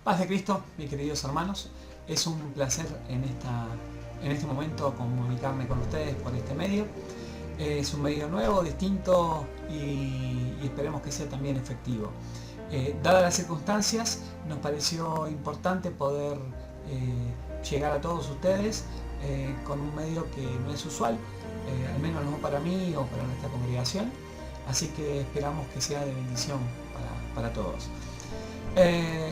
Paz de Cristo, mis queridos hermanos. Es un placer en este momento comunicarme con ustedes por este medio. Es un medio nuevo, distinto y esperemos que sea también efectivo. Dadas las circunstancias, nos pareció importante poder llegar a todos ustedes con un medio que no es usual, al menos no para mí o para nuestra congregación. Así que esperamos que sea de bendición para todos.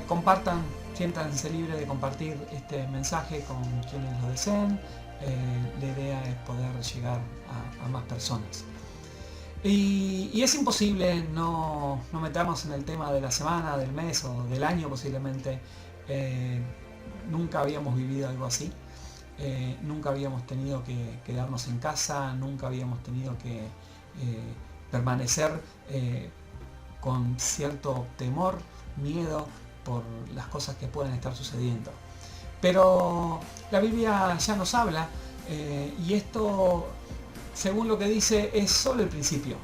Compartan, siéntanse libres de compartir este mensaje con quienes lo deseen. La idea es poder llegar a más personas. Y es imposible no meternos en el tema de la semana, del mes o del año posiblemente. Nunca habíamos vivido algo así. Nunca habíamos tenido que quedarnos en casa, nunca habíamos tenido que permanecer con cierto temor, miedo por las cosas que pueden estar sucediendo. Pero la Biblia ya nos habla y esto, según lo que dice, es solo el principio.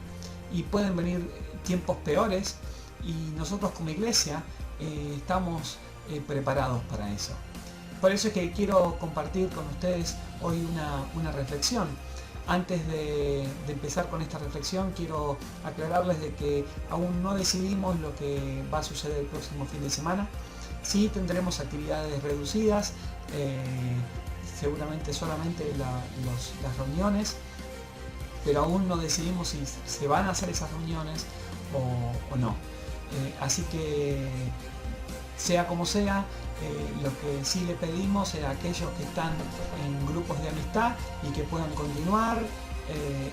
Y pueden venir tiempos peores y nosotros como iglesia estamos preparados para eso. Por eso es que quiero compartir con ustedes hoy una reflexión. Antes de empezar con esta reflexión, quiero aclararles de que aún no decidimos lo que va a suceder el próximo fin de semana. Sí tendremos actividades reducidas, seguramente solamente las reuniones, pero aún no decidimos si se van a hacer esas reuniones o no. Así que, sea como sea, lo que sí le pedimos a aquellos que están en grupos de amistad y que puedan continuar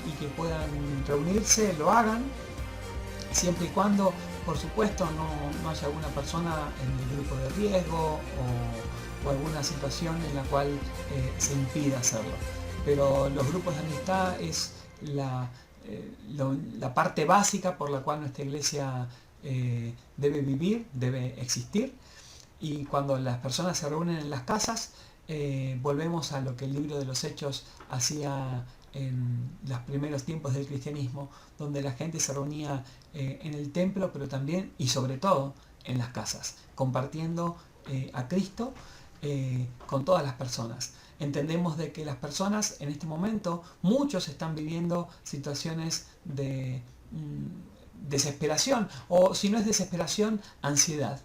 y que puedan reunirse, lo hagan, siempre y cuando, por supuesto, no haya alguna persona en el grupo de riesgo o alguna situación en la cual se impida hacerlo. Pero los grupos de amistad es la parte básica por la cual nuestra iglesia debe vivir, debe existir. Y cuando las personas se reúnen en las casas, volvemos a lo que el libro de los Hechos hacía en los primeros tiempos del cristianismo, donde la gente se reunía en el templo, pero también y sobre todo en las casas, compartiendo a Cristo con todas las personas. Entendemos de que las personas en este momento, muchos están viviendo situaciones de desesperación, o si no es desesperación, ansiedad.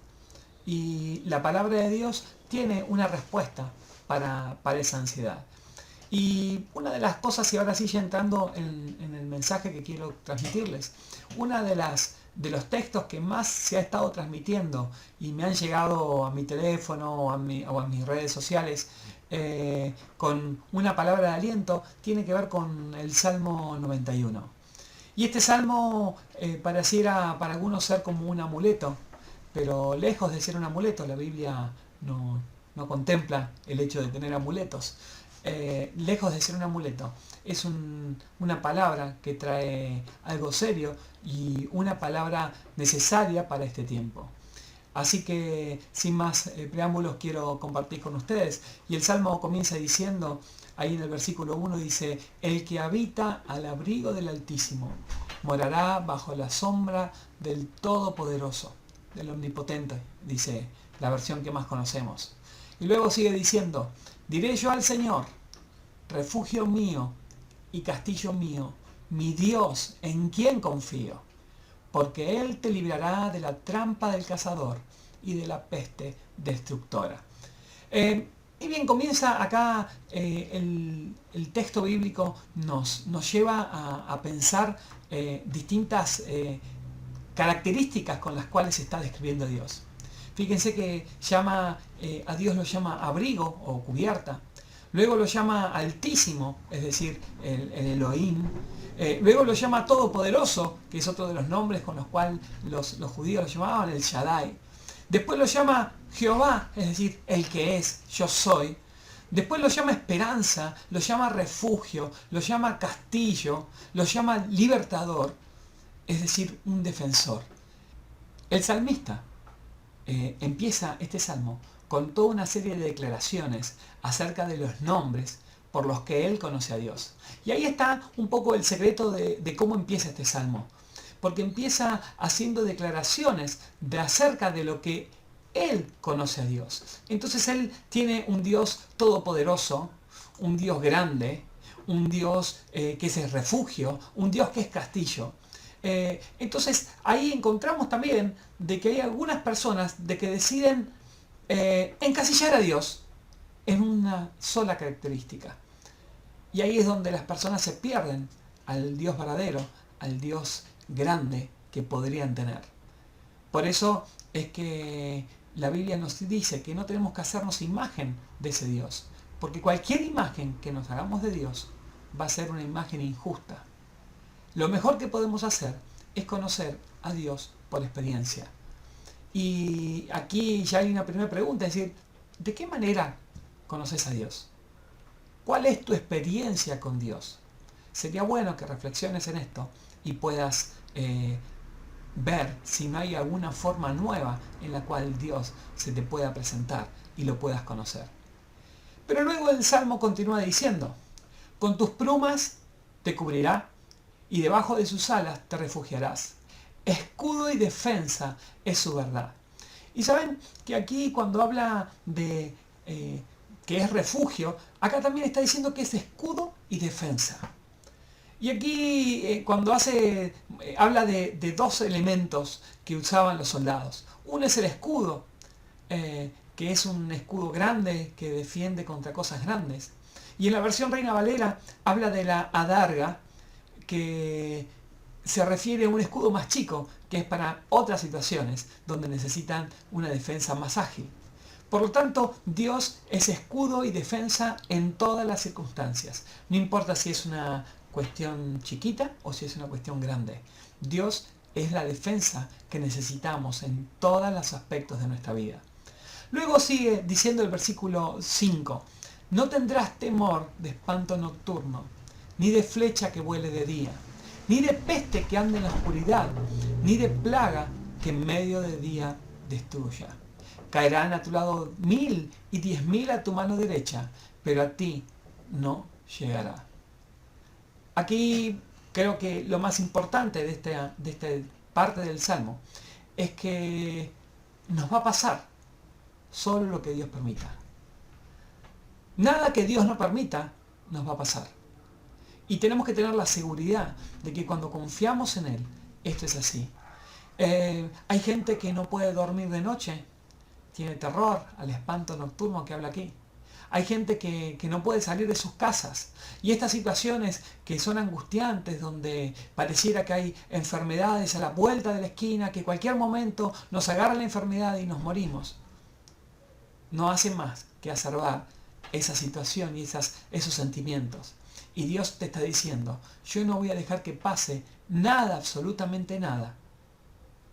Y la palabra de Dios tiene una respuesta para esa ansiedad. Y una de las cosas, y ahora sí ya entrando en el mensaje que quiero transmitirles, una de los textos que más se ha estado transmitiendo y me han llegado a mi teléfono o a mis redes sociales con una palabra de aliento, tiene que ver con el Salmo 91. Y este salmo pareciera para algunos ser como un amuleto, pero lejos de ser un amuleto, la Biblia no contempla el hecho de tener amuletos. Lejos de ser un amuleto, es una palabra que trae algo serio y una palabra necesaria para este tiempo. Así que, sin más preámbulos, quiero compartir con ustedes. Y el Salmo comienza diciendo, ahí en el versículo 1 dice: el que habita al abrigo del Altísimo morará bajo la sombra del Todopoderoso, del Omnipotente, dice la versión que más conocemos. Y luego sigue diciendo: diré yo al Señor, refugio mío y castillo mío, mi Dios, en quien confío, porque Él te librará de la trampa del cazador y de la peste destructora. Y bien, comienza acá el texto bíblico nos lleva a pensar distintas características con las cuales se está describiendo a Dios. Fíjense que a Dios lo llama abrigo o cubierta, luego lo llama altísimo, es decir, el Elohim, luego lo llama todopoderoso, que es otro de los nombres con los cuales los judíos lo llamaban, el Shaddai. Después lo llama Jehová, es decir, el que es, yo soy. Después lo llama esperanza, lo llama refugio, lo llama castillo, lo llama libertador, es decir, un defensor. El salmista empieza este salmo con toda una serie de declaraciones acerca de los nombres por los que él conoce a Dios. Y ahí está un poco el secreto de cómo empieza este salmo. Porque empieza haciendo declaraciones acerca de lo que Él conoce a Dios. Entonces Él tiene un Dios todopoderoso, un Dios grande, un Dios que es el refugio, un Dios que es castillo. Entonces ahí encontramos también de que hay algunas personas de que deciden encasillar a Dios en una sola característica. Y ahí es donde las personas se pierden al Dios verdadero, al Dios grande que podrían tener. Por eso es que la Biblia nos dice que no tenemos que hacernos imagen de ese Dios, porque cualquier imagen que nos hagamos de Dios va a ser una imagen injusta. Lo mejor que podemos hacer es conocer a Dios por experiencia. Y aquí ya hay una primera pregunta, es decir, ¿de qué manera conoces a Dios? ¿Cuál es tu experiencia con Dios? Sería bueno que reflexiones en esto y puedas ver si no hay alguna forma nueva en la cual Dios se te pueda presentar y lo puedas conocer. Pero luego el Salmo continúa diciendo, con tus plumas te cubrirá y debajo de sus alas te refugiarás. Escudo y defensa es su verdad. Y saben que aquí cuando habla de que es refugio, acá también está diciendo que es escudo y defensa. Y aquí cuando habla de dos elementos que usaban los soldados. Uno es el escudo, que es un escudo grande que defiende contra cosas grandes. Y en la versión Reina Valera habla de la adarga, que se refiere a un escudo más chico, que es para otras situaciones donde necesitan una defensa más ágil. Por lo tanto, Dios es escudo y defensa en todas las circunstancias. No importa si es una cuestión chiquita o si es una cuestión grande. Dios es la defensa que necesitamos en todos los aspectos de nuestra vida. Luego sigue diciendo el versículo 5. No tendrás temor de espanto nocturno, ni de flecha que vuele de día, ni de peste que ande en la oscuridad, ni de plaga que en medio de día destruya. Caerán a tu lado 1000 y 10.000 a tu mano derecha, pero a ti no llegará. Aquí creo que lo más importante de esta parte del Salmo es que nos va a pasar solo lo que Dios permita. Nada que Dios no permita nos va a pasar. Y tenemos que tener la seguridad de que cuando confiamos en Él, esto es así. Hay gente que no puede dormir de noche, tiene terror al espanto nocturno que habla aquí. Hay gente que no puede salir de sus casas. Y estas situaciones que son angustiantes, donde pareciera que hay enfermedades a la vuelta de la esquina, que cualquier momento nos agarra la enfermedad y nos morimos, no hacen más que acervar esa situación y esos sentimientos. Y Dios te está diciendo, yo no voy a dejar que pase nada, absolutamente nada,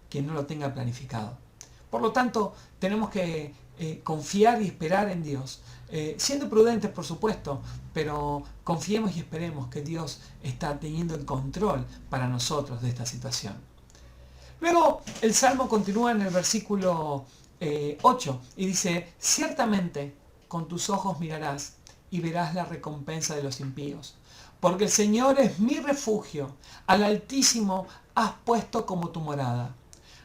que no lo tenga planificado. Por lo tanto, tenemos que confiar y esperar en Dios, siendo prudentes por supuesto, pero confiemos y esperemos que Dios está teniendo el control para nosotros de esta situación. Luego el Salmo continúa en el versículo 8 y dice, ciertamente con tus ojos mirarás y verás la recompensa de los impíos, porque el Señor es mi refugio, al Altísimo has puesto como tu morada.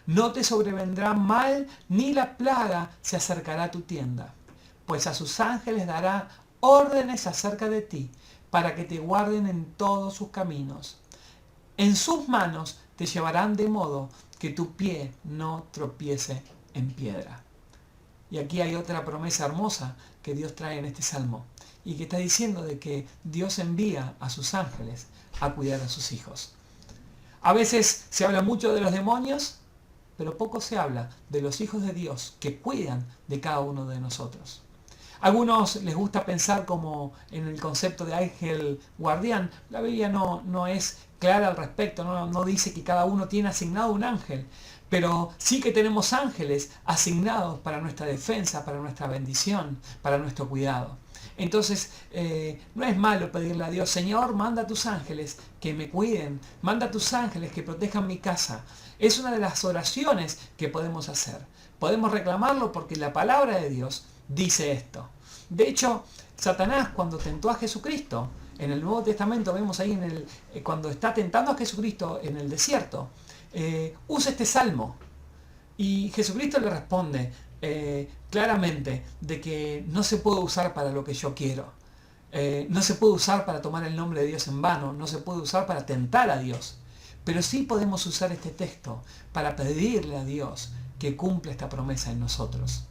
No te sobrevendrá mal, ni la plaga se acercará a tu tienda, pues a sus ángeles dará órdenes acerca de ti, para que te guarden en todos sus caminos. En sus manos te llevarán de modo que tu pie no tropiece en piedra. Y aquí hay otra promesa hermosa que Dios trae en este salmo, y que está diciendo de que Dios envía a sus ángeles a cuidar a sus hijos. A veces se habla mucho de los demonios, pero poco se habla de los hijos de Dios que cuidan de cada uno de nosotros. A algunos les gusta pensar como en el concepto de ángel guardián. La Biblia no es clara al respecto, no dice que cada uno tiene asignado un ángel, pero sí que tenemos ángeles asignados para nuestra defensa, para nuestra bendición, para nuestro cuidado. Entonces, no es malo pedirle a Dios, Señor, manda a tus ángeles que me cuiden, manda a tus ángeles que protejan mi casa. Es una de las oraciones que podemos hacer. Podemos reclamarlo porque la palabra de Dios dice esto. De hecho, Satanás cuando tentó a Jesucristo, en el Nuevo Testamento vemos ahí cuando está tentando a Jesucristo en el desierto, usa este salmo. Y Jesucristo le responde, claramente de que no se puede usar para lo que yo quiero. No se puede usar para tomar el nombre de Dios en vano, no se puede usar para tentar a Dios. Pero sí podemos usar este texto para pedirle a Dios que cumpla esta promesa en nosotros.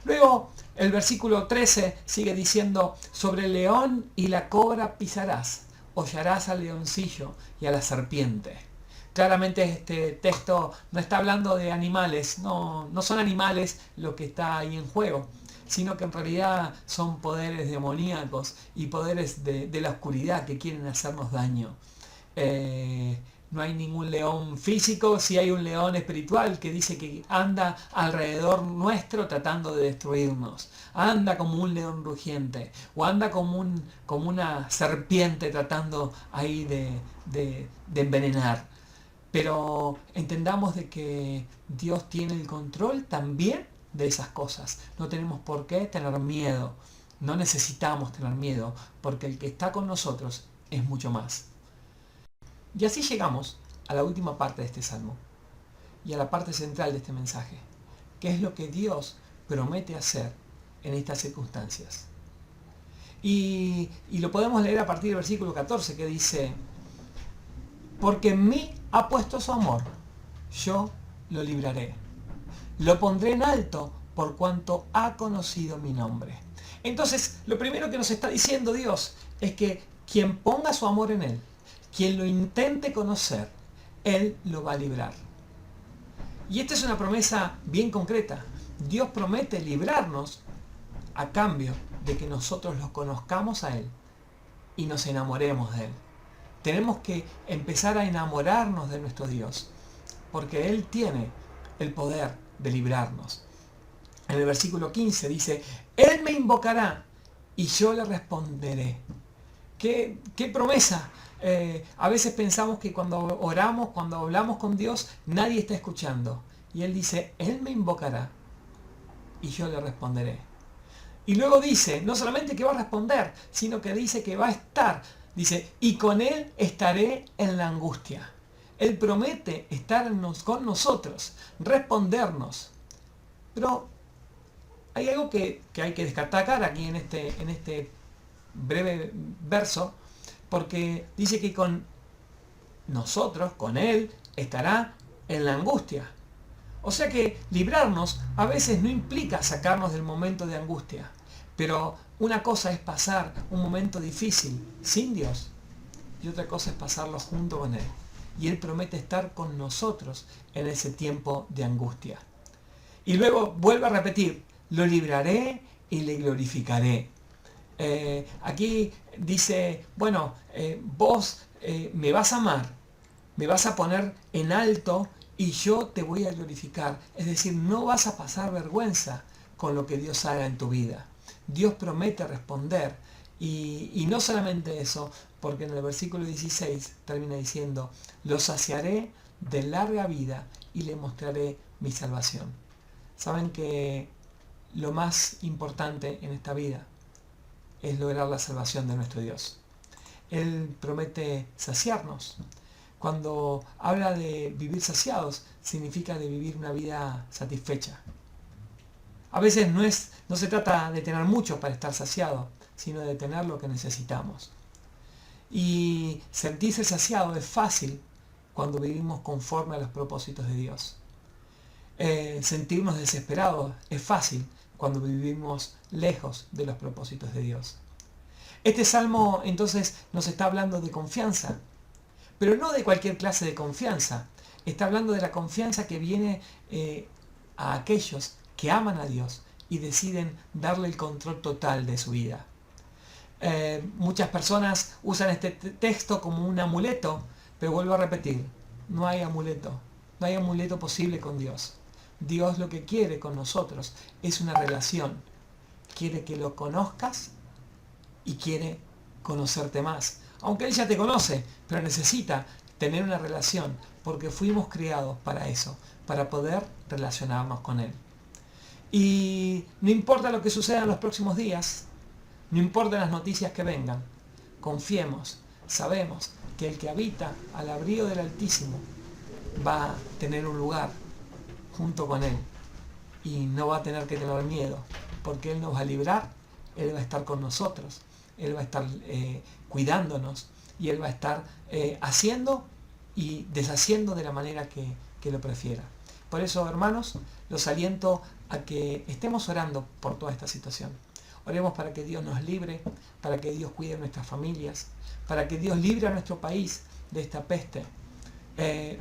Luego el versículo 13 sigue diciendo, sobre el león y la cobra pisarás, hollarás al leoncillo y a la serpiente. Claramente este texto no está hablando de animales, no son animales lo que está ahí en juego, sino que en realidad son poderes demoníacos y poderes de la oscuridad que quieren hacernos daño. No hay ningún león físico, sí hay un león espiritual que dice que anda alrededor nuestro tratando de destruirnos. Anda como un león rugiente o anda como una serpiente tratando ahí de envenenar. Pero entendamos de que Dios tiene el control también de esas cosas. No tenemos por qué tener miedo. No necesitamos tener miedo porque el que está con nosotros es mucho más. Y así llegamos a la última parte de este salmo y a la parte central de este mensaje, que es lo que Dios promete hacer en estas circunstancias. Y lo podemos leer a partir del versículo 14 que dice, porque en mí ha puesto su amor, yo lo libraré. Lo pondré en alto por cuanto ha conocido mi nombre. Entonces, lo primero que nos está diciendo Dios es que quien ponga su amor en Él, quien lo intente conocer, Él lo va a librar. Y esta es una promesa bien concreta. Dios promete librarnos a cambio de que nosotros lo conozcamos a Él y nos enamoremos de Él. Tenemos que empezar a enamorarnos de nuestro Dios, porque Él tiene el poder de librarnos. En el versículo 15 dice, Él me invocará y yo le responderé. ¿Qué promesa? A veces pensamos que cuando oramos, cuando hablamos con Dios, nadie está escuchando. Y Él dice, Él me invocará y yo le responderé. Y luego dice, no solamente que va a responder, sino que dice que va a estar. Dice, y con Él estaré en la angustia. Él promete estar con nosotros, respondernos. Pero hay algo que hay que destacar aquí en este breve verso, porque dice que con nosotros, con Él, estará en la angustia. O sea que librarnos a veces no implica sacarnos del momento de angustia, pero una cosa es pasar un momento difícil sin Dios y otra cosa es pasarlo junto con Él. Y Él promete estar con nosotros en ese tiempo de angustia. Y luego vuelve a repetir, lo libraré y le glorificaré. Aquí dice, bueno, vos me vas a amar, me vas a poner en alto y yo te voy a glorificar. Es decir, no vas a pasar vergüenza con lo que Dios haga en tu vida. Dios promete responder. Y no solamente eso, porque en el versículo 16 termina diciendo, lo saciaré de larga vida y le mostraré mi salvación. Saben que lo más importante en esta vida es lograr la salvación de nuestro Dios. Él promete saciarnos. Cuando habla de vivir saciados, significa de vivir una vida satisfecha. A veces no se trata de tener mucho para estar saciado, sino de tener lo que necesitamos. Y sentirse saciado es fácil cuando vivimos conforme a los propósitos de Dios. Sentirnos desesperados es fácil cuando vivimos lejos de los propósitos de Dios. Este salmo entonces nos está hablando de confianza, pero no de cualquier clase de confianza. Está hablando de la confianza que viene a aquellos que aman a Dios y deciden darle el control total de su vida. Muchas personas usan este texto como un amuleto, pero vuelvo a repetir, no hay amuleto posible con Dios. Dios lo que quiere con nosotros es una relación. Quiere que lo conozcas y quiere conocerte más. Aunque Él ya te conoce, pero necesita tener una relación porque fuimos creados para eso, para poder relacionarnos con Él. Y no importa lo que suceda en los próximos días, no importa las noticias que vengan, confiemos, sabemos que el que habita al abrigo del Altísimo va a tener un lugar junto con Él. y no va a tener que tener miedo, porque Él nos va a librar, Él va a estar con nosotros, Él va a estar cuidándonos y Él va a estar haciendo y deshaciendo de la manera que lo prefiera. Por eso, hermanos, los aliento a que estemos orando por toda esta situación. Oremos para que Dios nos libre, para que Dios cuide nuestras familias, para que Dios libre a nuestro país de esta peste,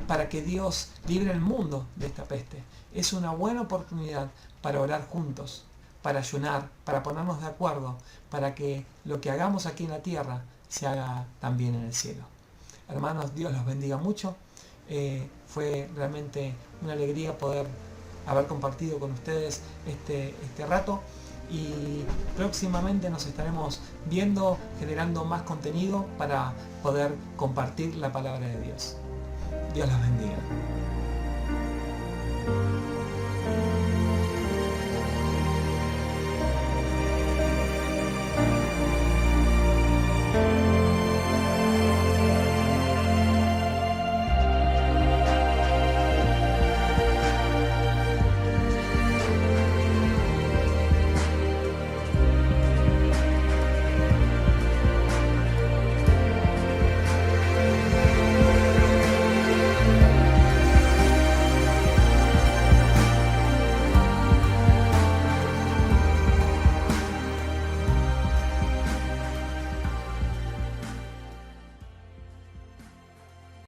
para que Dios libre el mundo de esta peste. Es una buena oportunidad para orar juntos, para ayunar, para ponernos de acuerdo, para que lo que hagamos aquí en la tierra se haga también en el cielo. Hermanos, Dios los bendiga mucho. Fue realmente una alegría poder haber compartido con ustedes este rato, y próximamente nos estaremos viendo, generando más contenido para poder compartir la palabra de Dios. Dios los bendiga.